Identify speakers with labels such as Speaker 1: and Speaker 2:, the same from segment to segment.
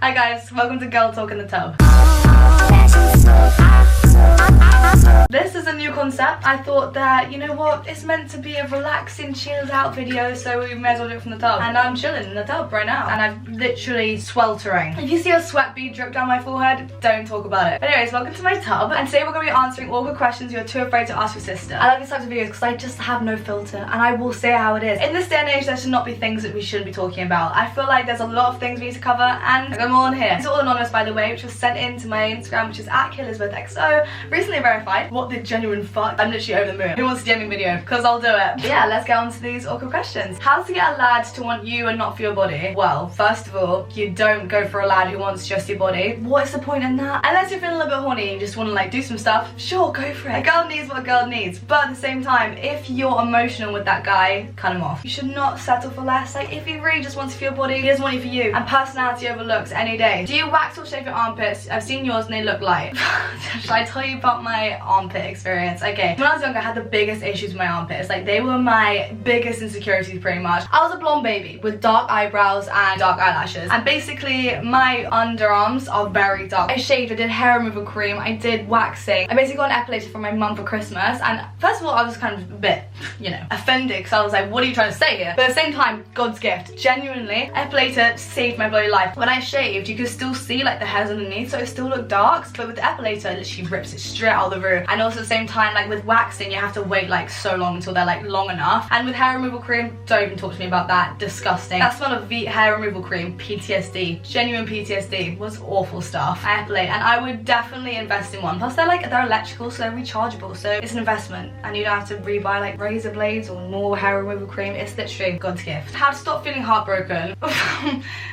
Speaker 1: Hi guys, welcome to Girl Talk in the Tub. This is a new concept. I thought that, you know what, it's meant to be a relaxing, chilled out video, so we may as well do it from the tub. And I'm chilling in the tub right now, and I'm literally sweltering. If you see a sweat bead drip down my forehead, don't talk about it. But anyways, welcome to my tub, and today we're going to be answering awkward questions you're too afraid to ask your sister. I like these types of videos because I just have no filter, and I will say how it is. In this day and age, there should not be things that we shouldn't be talking about. I feel like there's a lot of things we need to cover, and I got them all in here. It's all anonymous, by the way, which was sent in to my Instagram, which is at @Elisabeth, recently verified. What the genuine fuck? I'm literally over the moon. Who wants to DM me a video? Because I'll do it. But yeah, let's get on to these awkward questions. How to get a lad to want you and not for your body? Well, first of all, you don't go for a lad who wants just your body. What is the point in that? Unless you're feeling a little bit horny and you just want to like do some stuff, sure, go for it. A girl needs what a girl needs. But at the same time, if you're emotional with that guy, cut him off. You should not settle for less. Like, if he really just wants for your body, he doesn't want you for you. And personality overlooks any day. Do you wax or shave your armpits? I've seen yours and they look light. Should I tell you about my armpit experience? Okay, when I was younger, I had the biggest issues with my armpits. Like, they were my biggest insecurities pretty much. I was a blonde baby with dark eyebrows and dark eyelashes, and basically my underarms are very dark. I shaved, I did hair removal cream, I did waxing. I basically got an epilator from my mum for Christmas, and first of all I was kind of a bit, you know, offended because I was like, what are you trying to say here? But at the same time, God's gift. Genuinely, epilator saved my bloody life. When I shaved, you could still see like the hairs underneath, so it still looked dark, but with the epilator, it literally rips it straight out of the room. And also at the same time, like with waxing, you have to wait like so long until they're like long enough. And with hair removal cream, don't even talk to me about that. Disgusting. That smell of hair removal cream, PTSD, genuine PTSD, was awful stuff. I epilate, and I would definitely invest in one. Plus they're electrical, so they're rechargeable, so it's an investment, and you don't have to rebuy like razor blades or more hair removal cream. It's literally God's gift. How to stop feeling heartbroken?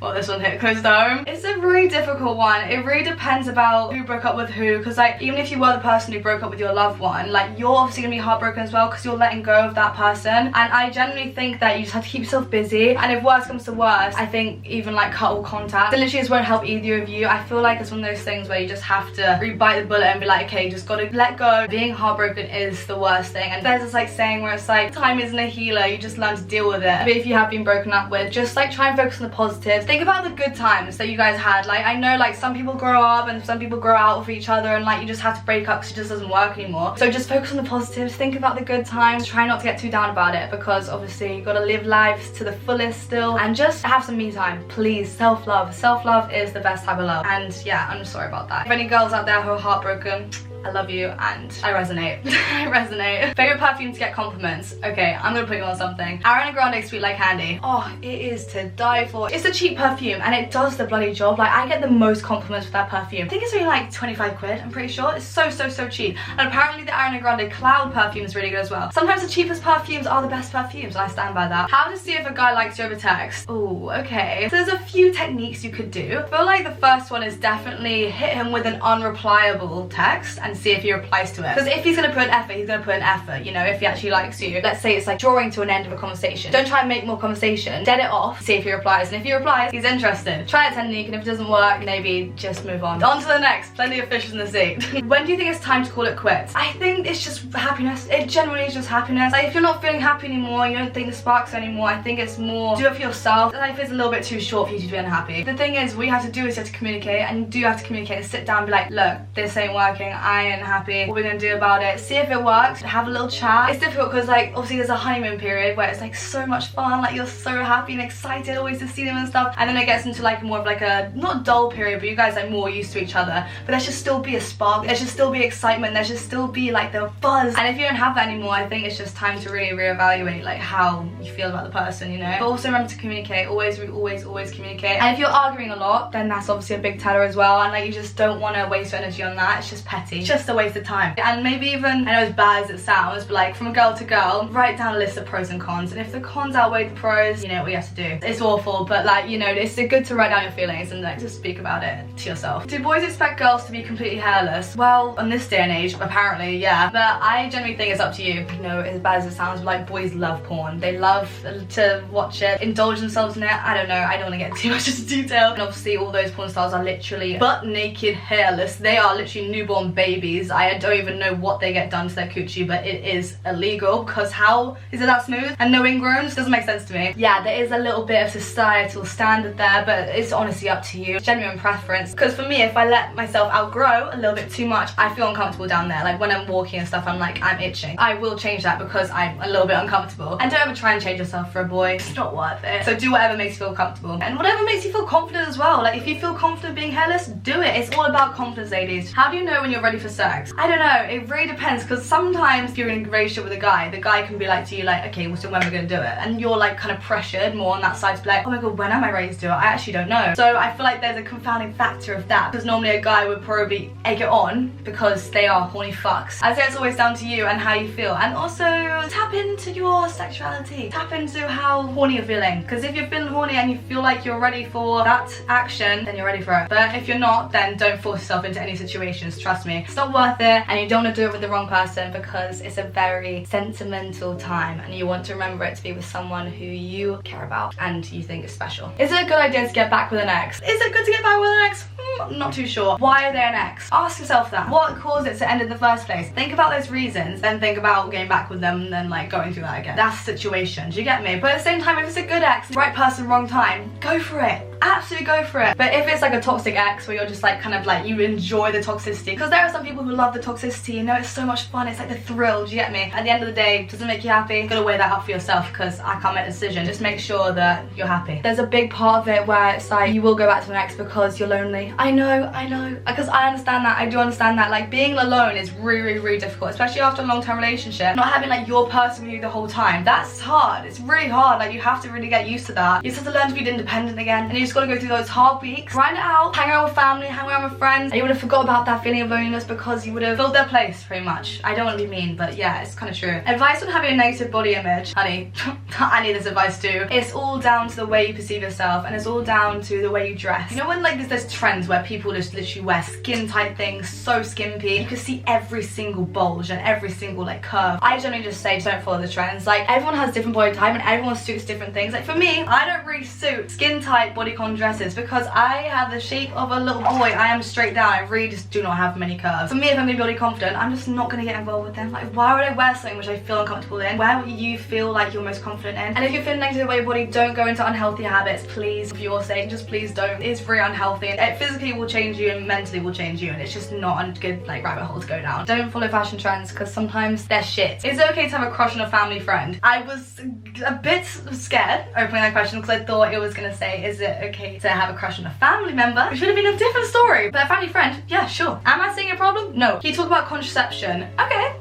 Speaker 1: Well, this one hit close to home. It's a really difficult one. It really depends about who broke up with who, because like even if you were the person who broke up with your loved one, like you're obviously gonna be heartbroken as well because you're letting go of that person. And I genuinely think that you just have to keep yourself busy, and if worse comes to worse, I think even like cut all contact. It literally just won't help either of you. I feel like it's one of those things where you just have to bite the bullet and be like, okay, just gotta let go. Being heartbroken is the worst thing, and there's this like saying where it's like, time isn't a healer, you just learn to deal with it. But if you have been broken up with, just like try and focus on the positives. Think about the good times that you guys had. Like, I know like some people grow up and some people grow out with each other, and like you just have to break up because it just doesn't work anymore. So just focus on the positives, think about the good times, try not to get too down about it, because obviously you gotta live life to the fullest still, and just have some me time, please. Self-love is the best type of love. And yeah, I'm sorry about that. If any girls out there who are heartbroken, I love you and I resonate. I resonate. Favorite perfume to get compliments? Okay, I'm gonna put you on something. Ariana Grande Sweet Like Candy. Oh, it is to die for. It's a cheap perfume and it does the bloody job. Like, I get the most compliments with that perfume. I think it's only like 25 quid, I'm pretty sure. It's so cheap. And apparently the Ariana Grande Cloud perfume is really good as well. Sometimes the cheapest perfumes are the best perfumes, and I stand by that. How to see if a guy likes you over text? Oh, okay. So there's a few techniques you could do. I feel like the first one is definitely hit him with an unreplyable text and see if he replies to it. Because if he's gonna put an effort, he's gonna put an effort, you know, if he actually likes you. Let's say it's like drawing to an end of a conversation. Don't try and make more conversation. Dead it off, see if he replies. And if he replies, he's interested. Try it 10 weeks, and if it doesn't work, maybe just move on. On to the next. Plenty of fishes in the sea. When do you think it's time to call it quits? I think it's just happiness. It generally is just happiness. Like, if you're not feeling happy anymore, you don't think the sparks anymore, I think it's more do it for yourself. Life is a little bit too short for you to be unhappy. The thing is, what you have to do is you have to communicate, and you do have to communicate and sit down and be like, look, this ain't working, I ain't happy, what we're gonna do about it, see if it works, have a little chat. It's difficult because like obviously there's a honeymoon period where it's like so much fun, like you're so happy and excited always to see them and stuff, and then it gets into like more of like a not dull period, but you guys are more used to each other, but there should still be a spark, there should still be excitement, there should still be like the buzz. And if you don't have that anymore, I think it's just time to really reevaluate like how you feel about the person, you know. But also remember to communicate, always communicate. And if you're arguing a lot, then that's obviously a big teller as well, and like you just don't want to waste your energy on that. It's just petty, it's just a waste of time. And maybe even, I know as bad as it sounds, but like from girl to girl, write down a list of pros and cons, and if the cons outweigh the pros, you know what you have to do. It's awful, but like, you know, it's good to write down your feelings and like just speak about it to yourself. Do boys expect girls to be completely hairless? Well, on this day and age, apparently, yeah, but I generally think it's up to you. You know, as bad as it sounds, but like boys love porn, they love to watch it, indulge themselves in it. I don't know, I don't want to get too much into detail. And obviously all those porn stars are literally butt naked, hairless. They are literally newborn babies babies. I don't even know what they get done to their coochie, but it is illegal because how is it that smooth and no ingrowns? Doesn't make sense to me. Yeah, there is a little bit of societal standard there, but it's honestly up to you. Genuine preference. Because for me, if I let myself outgrow a little bit too much, I feel uncomfortable down there. Like when I'm walking and stuff, I'm like, I'm itching. I will change that because I'm a little bit uncomfortable. And don't ever try and change yourself for a boy. It's not worth it. So do whatever makes you feel comfortable. And whatever makes you feel confident as well. Like if you feel confident being hairless, do it. It's all about confidence, ladies. How do you know when you're ready for sex? I don't know. It really depends, because sometimes if you're in a relationship with a guy, the guy can be like to you like, okay, well, so when we're gonna do it? And you're like kind of pressured more on that side to be like, oh my god, when am I ready to do it? I actually don't know. So I feel like there's a confounding factor of that, because normally a guy would probably egg it on because they are horny fucks. I'd say it's always down to you and how you feel, and also tap into your sexuality. Tap into how horny you're feeling, because if you're feeling horny and you feel like you're ready for that action, then you're ready for it. But if you're not, then don't force yourself into any situations. Trust me, it's not worth it, and you don't want to do it with the wrong person, because it's a very sentimental time and you want to remember it to be with someone who you care about and you think is special. Is it a good idea to get back with an ex? Is it good to get back with an ex? Not too sure. Why are they an ex? Ask yourself that. What caused it to end in the first place? Think about those reasons, then think about getting back with them and then like going through that again. That's the situation. Do you get me? But at the same time, if it's a good ex, right person, wrong time, go for it. Absolutely go for it. But if it's like a toxic ex where you're just like kind of like you enjoy the toxicity, because there are some people who love the toxicity, you know, it's so much fun, it's like the thrill, do you get me? At the end of the day, does it make you happy? You gotta weigh that up for yourself, because I can't make a decision. Just make sure that you're happy. There's a big part of it where it's like you will go back to an ex because you're lonely. I know, because I understand that. I do understand that. Like being alone is really, really difficult, especially after a long-term relationship. Not having like your person with you the whole time, that's hard. It's really hard. Like you have to really get used to that. You just have to learn to be independent again, and you just gotta go through those hard weeks, grind it out, hang around with family, hang around with friends, and you would have forgot about that feeling of loneliness because you would have filled their place pretty much. I don't want to be mean, but yeah, it's kind of true. Advice on having a negative body image, honey. I need this advice too. It's all down to the way you perceive yourself, and it's all down to the way you dress. You know when like there's those trends where people just literally wear skin tight things, so skimpy, you can see every single bulge and every single like curve. I generally just say don't follow the trends. Like everyone has different body type and everyone suits different things. Like for me, I don't really suit skin tight bodycon dresses because I have the shape of a little boy. I am straight down. I really just do not have many curves. For me, if I'm gonna be body confident, I'm just not gonna get involved with them. Like why would I wear something which I feel uncomfortable in? Where would you feel like you're most confident in? And if you're feeling negative about your body, don't go into unhealthy habits, please. For your sake, just please don't. It's very unhealthy, and it physically will change you and mentally will change you, and it's just not a good like rabbit hole to go down. Don't follow fashion trends because sometimes they're shit. Is it okay to have a crush on a family friend? I was a bit scared opening that question because I thought it was gonna say, is it okay to have a crush on a family member? Which would have been a different story. But a family friend, yeah, sure. Am I seeing a problem? No. Can you talk about contraception? Okay,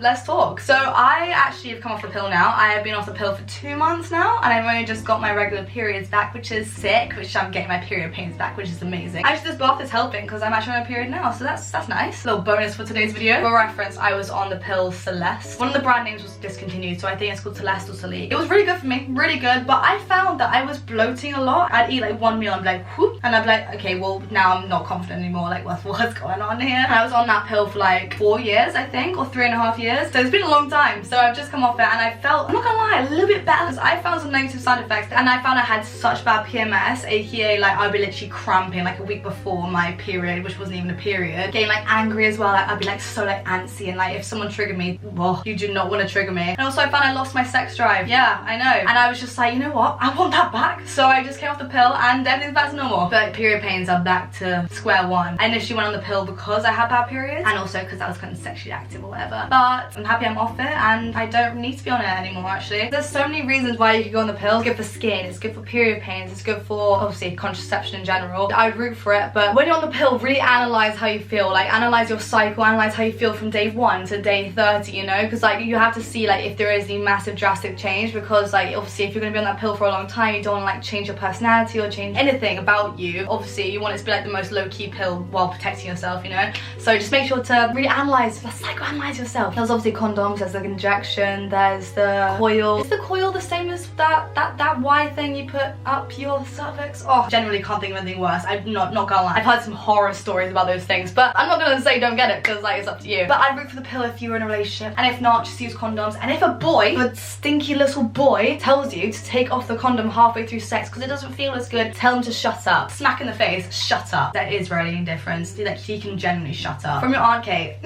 Speaker 1: let's talk. So I actually have come off the pill now. I have been off the pill for 2 months now, and I've only just got my regular periods back, which is sick, which I'm getting my period pains back, which is amazing. Actually, this bath is helping because I'm actually on a period now, so that's nice. Little bonus for today's video. For reference, I was on the pill Celeste. One of the brand names was discontinued, so I think it's called Celeste or Celeste. It was really good for me, really good, but I found that I was bloating a lot. I'd eat like one meal and be like, whoop, and I'd be like, okay, well now I'm not confident anymore, like what's going on here? And I was on that pill for like 4 years, I think, or 3.5 years, so it's been a long time. So I've just come off it, and I felt, I'm not gonna lie, a little bit better, because I found some negative side effects, and I found I had such bad PMS, aka like I'd be literally cramping like a week before my period, which wasn't even a period, getting like angry as well. Like I'd be like so like antsy, and like if someone triggered me, whoa, you do not want to trigger me. And also I found I lost my sex drive. Yeah, I know. And I was just like, you know what, I want that back. So I just came off the pill and everything's back to normal. But period pains are back to square one. I initially went on the pill because I had bad periods, and also because I was kind of sexually active or whatever. But I'm happy I'm off it, and I don't need to be on it anymore actually. There's so many reasons why you could go on the pill. It's good for skin, it's good for period pains, it's good for obviously contraception in general. I'd root for it, but when you're on the pill, really analyze how you feel. Like analyze your cycle, analyze how you feel from day 1 to day 30, you know, because like you have to see like if there is any massive drastic change, because like obviously if you're going to be on that pill for a long time, you don't want to like change your personality or change anything about you. Obviously you want it to be like the most low-key pill while protecting yourself, you know. So just make sure to really analyze, psychoanalyze yourself. There's obviously condoms, there's like injection, there's the coil. Is the coil the same as that Y thing you put up your cervix? Oh, generally can't think of anything worse. I'm not gonna lie, I've heard some horror stories about those things, but I'm not gonna say don't get it because like it's up to you. But I'd root for the pill if you were in a relationship, and if not, just use condoms. And if a boy, a stinky little boy, tells you to take off the condom halfway through sex because it doesn't feel as good, tell them to shut up. Smack in the face, shut up. That is really indifference. Like, he can genuinely shut up. From your Aunt Kate.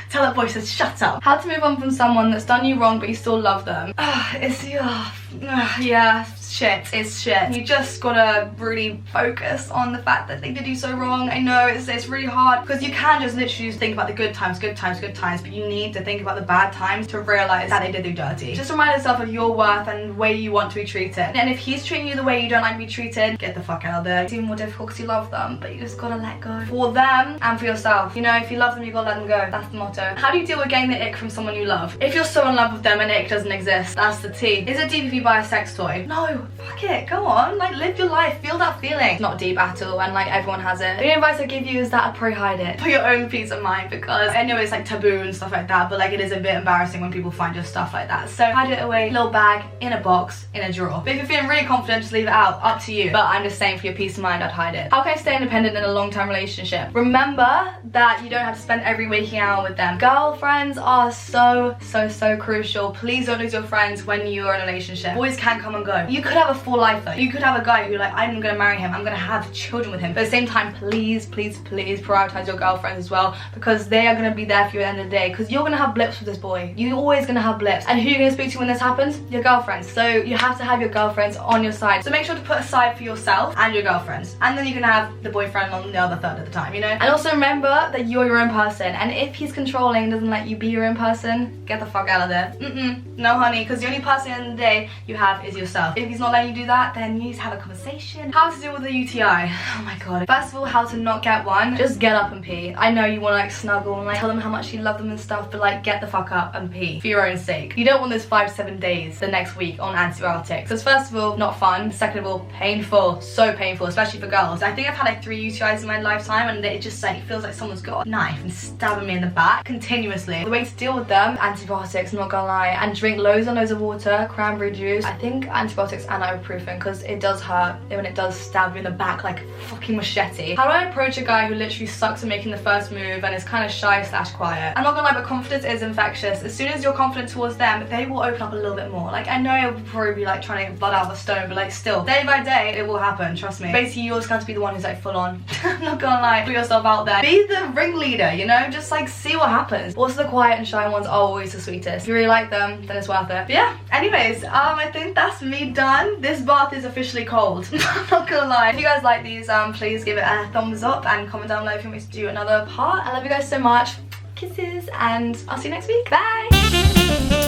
Speaker 1: Tell that boy to shut up. How to move on from someone that's done you wrong but you still love them. Yeah, shit, it's shit. You just gotta really focus on the fact that they did you so wrong. I know it's really hard because you can just literally just think about the good times, but you need to think about the bad times to realize that they did you dirty. Just remind yourself of your worth and the way you want to be treated. And if he's treating you the way you don't like to be treated, get the fuck out of there. It's even more difficult because you love them, but you just gotta let go. For them and for yourself. You know, if you love them, you gotta let them go. That's the motto. How do you deal with getting the ick from someone you love? If you're so in love with them and ick doesn't exist, that's the tea. Is it deep if you buy a sex toy? No, fuck it, go on. Like, live your life, feel that feeling. It's not deep at all, and like everyone has it. The only advice I give you is that I'd probably hide it for your own peace of mind, because I know it's like taboo and stuff like that, but like it is a bit embarrassing when people find your stuff like that. So hide it away, little bag, in a box, in a drawer. But if you're feeling really confident, just leave it out, up to you. But I'm just saying, for your peace of mind, I'd hide it. How can I stay independent in a long-term relationship? Remember that you don't have to spend every waking hour with them. Girlfriends are so crucial. Please don't lose your friends when you're in a relationship. Boys can come and go. You could have a full life though. You could have a guy who like, I'm gonna marry him, I'm gonna have children with him. But at the same time, please prioritize your girlfriends as well, because they are gonna be there for you at the end of the day, because you're gonna have blips with this boy. You're always gonna have blips. And who you're gonna speak to when this happens? Your girlfriends. So you have to have your girlfriends on your side. So make sure to put aside for yourself and your girlfriends. And then you can have the boyfriend on the other third of the time, you know? And also remember that you're your own person. And if he's controlling and doesn't let you be your own person, get the fuck out of there. No honey, because the only person at the end of the day you have is yourself. If he's not letting you do that, then you need to have a conversation. How to deal with a UTI. Oh my god. First of all, how to not get one. Just get up and pee. I know you want to like snuggle and like tell them how much you love them and stuff, but like get the fuck up and pee for your own sake. You don't want those 5 to 7 days the next week on antibiotics. Because first of all, not fun. Second of all, painful. So painful, especially for girls. I think I've had like 3 UTIs in my lifetime, and it just like feels like someone's got a knife and stabbing me in the back continuously. The way to deal with them, antibiotics, I'm not gonna lie, and drink loads and loads of water, cranberry juice. I think antibiotics and ibuprofen, because it does hurt when it does stab you in the back like a fucking machete. How do I approach a guy who literally sucks at making the first move and is kind of shy / quiet? I'm not gonna lie, but confidence is infectious. As soon as you're confident towards them, they will open up a little bit more. Like, I know it will probably be like trying to get blood out of a stone, but like still, day by day, it will happen, trust me. Basically, you always have to be the one who's like full on. I'm not gonna lie, put yourself out there. Be the ringleader, you know? Just like see what happens. Also, the quiet and shy ones are always the sweetest. If you really like them, then it's worth it. But yeah, anyways, I think that's me done. This bath is officially cold. I'm not gonna lie. If you guys like these, please give it a thumbs up and comment down below if you want me to do another part. I love you guys so much. Kisses, and I'll see you next week. Bye.